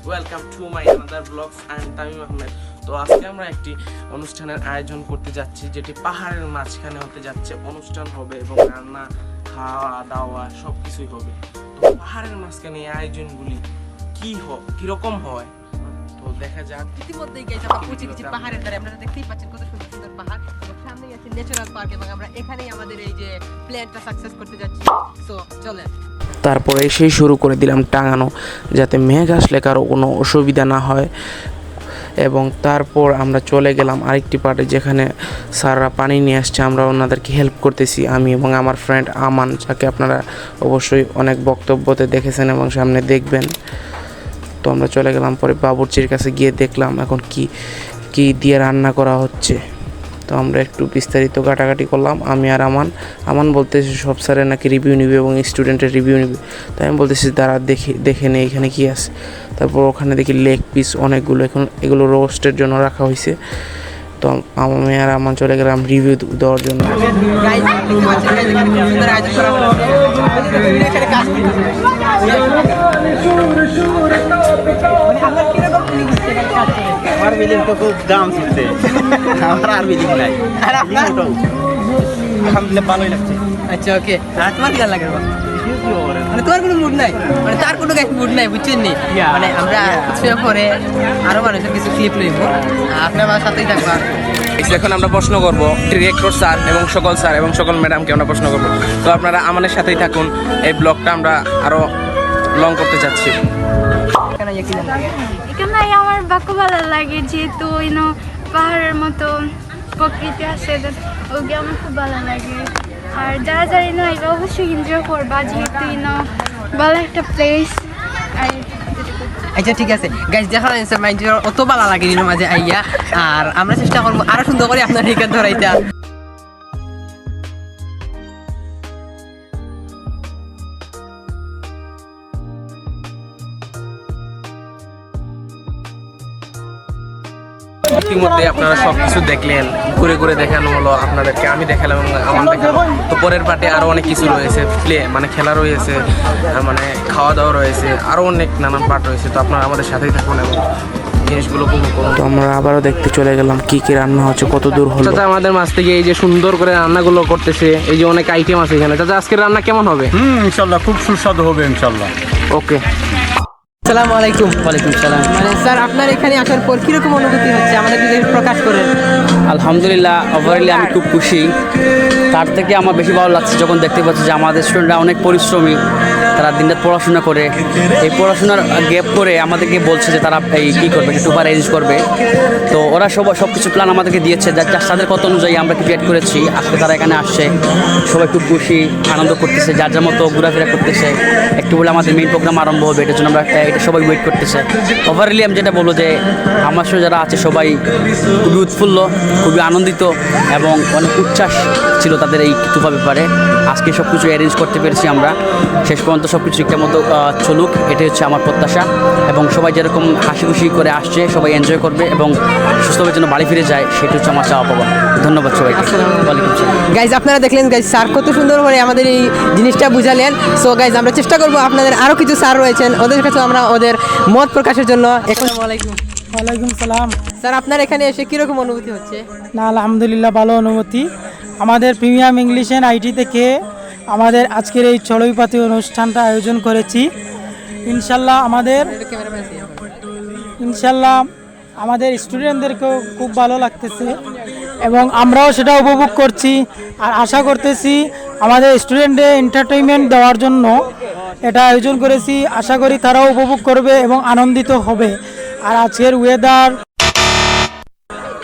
Welcome to my another blogs. I am Tamim Ahmed. তো আজকে আমরা একটি অনুষ্ঠানের আয়োজন করতে যাচ্ছি, যেটি পাহাড়ের মাঝখানে হতে যাচ্ছে। অনুষ্ঠান হবে এবং রান্না, খাওয়া দাওয়া সব কিছুই হবে। তো পাহাড়ের মাঝখানে এই আয়োজনগুলি কিরকম হয় তো দেখা যাক। ইতিমধ্যেই গেছে আমরা পৌঁছে গেছি পাহাড়ের ধারে। আপনারা দেখতেই পাচ্ছেন কত সুন্দর সুন্দর পাহাড় এবং সামনেই আছে ন্যাচারাল পার্ক এবং আমরা এখানেই আমাদের এই যে প্ল্যানটা সাকসেস করতে যাচ্ছি। সো চলেন। তারপরে এসেই শুরু করে দিলাম টাঙানো, যাতে মেঘ আসলে কারো কোনো অসুবিধা না হয়। এবং তারপর আমরা চলে গেলাম আরেকটি পার্টে, যেখানে স্যাররা পানি নিয়ে আসছে। আমরা ওনাদেরকে হেল্প করতেছি, আমি এবং আমার ফ্রেন্ড আমান, যাকে আপনারা অবশ্যই অনেক বক্তব্যতে দেখেছেন এবং সামনে দেখবেন। তো আমরা চলে গেলাম, পরে বাবুর্চির কাছে গিয়ে দেখলাম এখন কি দিয়ে রান্না করা হচ্ছে। তো আমরা একটু বিস্তারিত ঘাটাঘাটি করলাম, আমি আর আমান বলতেছে সব স্যারের নাকি রিভিউ নিবে এবং স্টুডেন্টের রিভিউ নিবে। তাই আমি বলতেছি তারা দেখে নেই এখানে কী আছে। তারপর ওখানে দেখি লেগ পিস অনেকগুলো, এগুলো রোস্টের জন্য রাখা হয়েছে। তো আমি আর আমান চলে গেলাম রিভিউ দেওয়ার জন্য। আমার বিলিং তো খুব দাম শিখছে, আমার আর বিলিং নাই। আর আপনার আলহামদুলিল্লাহ ভালোই লাগছে। আচ্ছা ওকে। আর তোমার কি লাগে মানে তোমার কোনো মুড নাই, মানে তার কোনো মুড নাই, বুঝছেন নি? মানে আমরা কিছু পরে আরো মানুষের কিছু ক্লিপ লইব, আপনার আমার সাথেই থাকবা। এখন আমরা প্রশ্ন করব ডিরেক্টর স্যার এবং সকল ম্যাডামকে আমরা প্রশ্ন করব। তো আপনারা আমাদের সাথেই থাকুন, এই ব্লগটা আমরা আরো লং করতে চাচ্ছি। এখানে আমার বাকু ভালো লাগে, যেহেতু পাহাড়ের মতো প্রকৃতি আছে, ওকে আমার খুব ভালো লাগে। আর যারা যারা এটা অবশ্যই এনজয় করবা, যেহেতু ভালো একটা প্লেস। আর আচ্ছা ঠিক আছে গাইস, দেখা যাচ্ছে মাইন্ডের অত ভালো লাগে মাঝে আইয়া। আর আমরা চেষ্টা করবো আরো সুন্দর করে আপনার এখানে ধরাইতে। ইতিমধ্যে আপনারা সবকিছু দেখলেন, ঘুরে দেখানো হলো আপনাদেরকে, আমি দেখালাম এবং আমার দেখালাম। তো পরের পার্টে আরো অনেক কিছু রয়েছে, মানে খেলা রয়েছে, মানে খাওয়া দাওয়া রয়েছে, আরো অনেক নানান পার্ট রয়েছে। তো আপনারা আমাদের সাথেই থাকুন এবং জিনিসগুলো উপভোগ করুন। তো আমরা আবারও দেখতে চলে গেলাম কি রান্না হচ্ছে, কত দূর হলো। চাচা আমাদের মাছ থেকে এই যে সুন্দর করে রান্নাগুলো করতেছে, এই যে অনেক আইটেম আছে এখানে। চাচা আজকের রান্না কেমন হবে? ইনশাল্লাহ খুব সুস্বাদু হবে ইনশাল্লাহ। ওকে। আসসালামু আলাইকুম। ওয়ালাইকুম সালাম। মানে স্যার আপনার এখানে আসার পর কিরকম অনুভূতি হচ্ছে আমাদের যদি প্রকাশ করেন? আলহামদুলিল্লাহ, ওভারঅলি আমি খুব খুশি। তার থেকে আমার বেশি ভালো লাগছে যখন দেখতে পাচ্ছি যে আমাদের স্টুডেন্টরা অনেক পরিশ্রমী, তারা দিনরাত পড়াশোনা করে, এই পড়াশোনার গ্যাপ করে আমাদেরকে বলছে যে তারা এই কী করবে, টুপার অ্যারেঞ্জ করবে। তো ওরা সব কিছু প্ল্যান আমাদেরকে দিয়েছে, তাদের কথা অনুযায়ী আমরা ক্রিয়েট করেছি। আজকে তারা এখানে আসছে, সবাই খুব খুশি, আনন্দ করতেছে, যার মতো ঘোরাফেরা করতেছে। একটু বলে আমাদের মেইন প্রোগ্রাম আরম্ভ হবে, এটার জন্য আমরা এটা সবাই ওয়েট করতেছে। ওভারঅলি আমি যেটা বলবো যে আমার সাথে যারা আছে সবাই খুবই উৎফুল্ল, খুবই আনন্দিত এবং অনেক উচ্ছ্বাস ছিল তাদের এই টুপা ব্যাপারে। আজকে সব কিছু অ্যারেঞ্জ করতে পেরেছি আমরা, শেষ পর্যন্ত সব কিছু ঠিকঠাক মতো চলুক, এটাই হচ্ছে আমার প্রত্যাশা। এবং সবাই যেরকম হাসি খুশি করে আসছে, সবাই এনজয় করবে এবং সুস্থভাবে যেন বাড়ি ফিরে যায়, সেটা হচ্ছে আমার চাওয়া পাওয়া। ধন্যবাদ সবাইকে। ওয়ালাইকুম আসসালাম। গাইজ আপনারা দেখলেন গাইজ, স্যার কত সুন্দর করে আমাদের এই জিনিসটা বুঝালেন। সো গাইজ আমরা চেষ্টা করবো আপনাদের আরও কিছু স্যার রয়েছেন, ওদের কাছে আমরা ওদের মত প্রকাশের জন্য। ওয়ালাইকুম সালাম। স্যার আপনার এখানে এসে কীরকম অনুভূতি হচ্ছে? না আলহামদুলিল্লাহ ভালো অনুভূতি। আমাদের প্রিমিয়াম ইংলিশ অ্যান্ড আইটি থেকে আমাদের আজকের এই চড়ুইপাতি অনুষ্ঠানটা আয়োজন করেছি। ইনশাল্লাহ আমাদের স্টুডেন্টদেরকেও খুব ভালো লাগতেছে এবং আমরাও সেটা উপভোগ করছি। আর আশা করতেছি আমাদের স্টুডেন্টদের এন্টারটেইনমেন্ট দেওয়ার জন্য এটা আয়োজন করেছি। আশা করি তারাও উপভোগ করবে এবং আনন্দিত হবে। আর আজকের ওয়েদার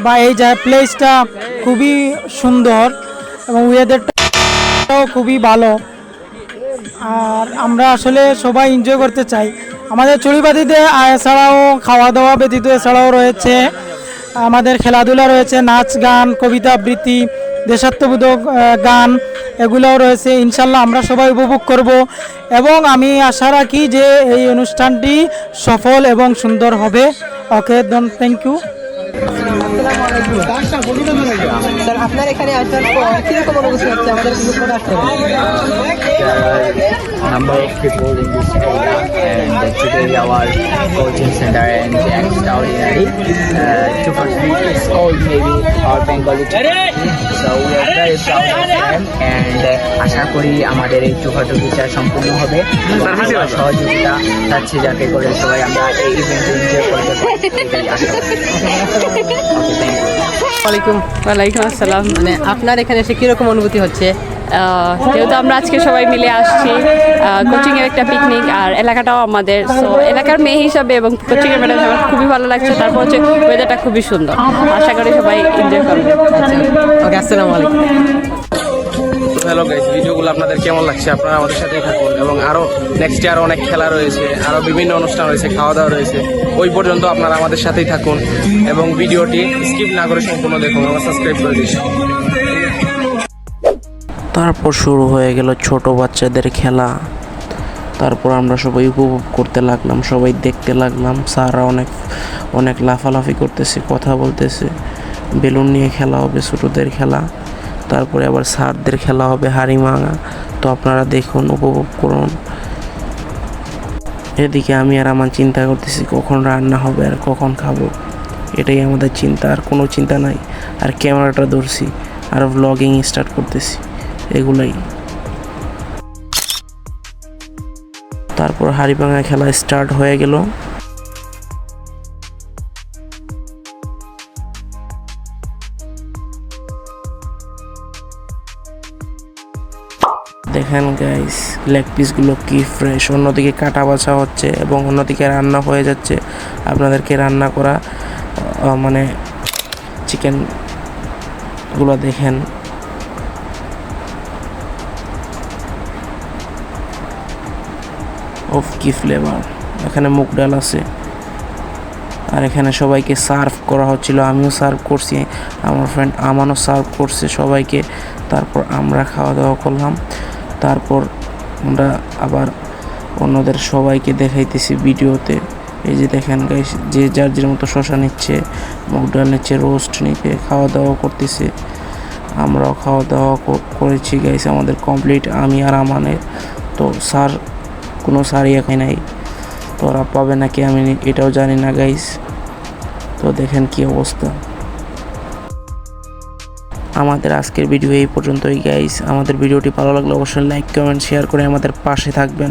বা এই প্লেসটা খুবই সুন্দর এবং ওয়েদারটাও খুবই ভালো। আর আমরা আসলে সবাই এনজয় করতে চাই। আমাদের চড়ুইপাতিতে এছাড়াও খাওয়া দাওয়া ব্যতীত এছাড়াও রয়েছে আমাদের খেলাধুলা রয়েছে, নাচ গান, কবিতা আবৃত্তি, দেশাত্মবোধক গান, এগুলোও রয়েছে। ইনশাল্লাহ আমরা সবাই উপভোগ করব এবং আমি আশা রাখি যে এই অনুষ্ঠানটি সফল এবং সুন্দর হবে। ওকে, থ্যাংক ইউ। স্যার আপনার এখানে আসার পর কিরকম অনুভূতি হচ্ছে আমাদের কিছু প্রকাশ করুন। Number of people in this area, and today our coaching center and extraordinary. To first is called maybe our Bengali team. So we are very proud of them, and আশা করি আমাদের এই চুফাটু বিচার সম্পূর্ণ হবে। সবার সহযোগিতা চাচ্ছি যাতে করে সবাই আমরা এই ইভেন্টে এনজয় করতে পারি, এটাই আশা করি। ওয়ালাইকুম ওয়ালাইকুম আসসালাম। মানে আপনার এখানে এসে কিরকম অনুভূতি হচ্ছে? যেহেতু আমরা আজকে সবাই মিলে আসছি, কোচিংয়ের একটা পিকনিক আর এলাকাটাও আমাদের, সো এলাকার মেয়ে হিসাবে এবং কোচিংয়ের ম্যাডাম আমার খুবই ভালো লাগছে। তারপর হচ্ছে ওয়েদারটা খুবই সুন্দর, আশা করি সবাই এনজয় করবে। ওকে, আসসালামু আলাইকুম। তো হ্যালো গাইস, ভিডিওগুলো আপনাদের কেমন লাগছে? আপনারা আমাদের সাথেই থাকুন এবং আরও নেক্সট আরও অনেক খেলা রয়েছে, আরও বিভিন্ন অনুষ্ঠান রয়েছে, খাওয়া দাওয়া রয়েছে। ওই পর্যন্ত আপনারা আমাদের সাথেই থাকুন এবং ভিডিওটি স্কিপ না করে সম্পূর্ণ দেখুন, আমার সাবস্ক্রাইব করে দিন। তারপর শুরু হয়ে গেল ছোট বাচ্চাদের খেলা। তারপর আমরা সবাই উপভোগ করতে লাগলাম, সবাই দেখতে লাগলাম। স্যাররা অনেক লাফালাফি করতেছে, কথা বলতেছে। বেলুন নিয়ে খেলা হবে, ছোটোদের খেলা। তারপরে আবার স্যারদের খেলা হবে হাড়ি ভাঙা। তো আপনারা দেখুন, উপভোগ করুন। এদিকে আমি আর আমার চিন্তা করতেছি কখন রান্না হবে আর কখন খাবো, এটাই আমাদের চিন্তা, আর কোনো চিন্তা নাই। আর ক্যামেরাটা ধরছি আর ভ্লগিং স্টার্ট করতেছি, এগুলাই। তারপর হাড়ি ভাঙা খেলা স্টার্ট হয়ে গেল। দেখেন গাইস, লেগ পিসগুলো কি ফ্রেশ। অন্যদিকে কাটা বাছা হচ্ছে এবং অন্যদিকে রান্না হয়ে যাচ্ছে। আপনাদেরকে রান্না করা মানে চিকেনগুলো দেখেন। অফ কি ফ্লেভার। এখানে মুগ ডাল আছে আর এখানে সবাইকে সার্ভ করা হচ্ছিল। আমিও সার্ভ করছি, আমার ফ্রেন্ড আমানও সার্ভ করছে সবাইকে। তারপর আমরা খাওয়া দাওয়া করলাম। তারপর আমরা আবার অন্যদের সবাইকে দেখাইতেছি ভিডিওতে। এই যে দেখেন গাইস, যে যার যার মতো শশা নিচ্ছে, মুগ ডাল নিচ্ছে, রোস্ট নিতে খাওয়া দাওয়া করতেছে। আমরাও খাওয়া দাওয়া করেছি গাইস, আমাদের কমপ্লিট। আমি আর আমানের তো কোনো সারই খাই নাই, তো ওরা পাবে নাকি আমি এটাও জানি না গাইস। তো দেখেন কি অবস্থা। আমাদের আজকের ভিডিও এই পর্যন্তই গাইস। আমাদের ভিডিওটি ভালো লাগলে অবশ্যই লাইক, কমেন্ট, শেয়ার করে আমাদের পাশে থাকবেন।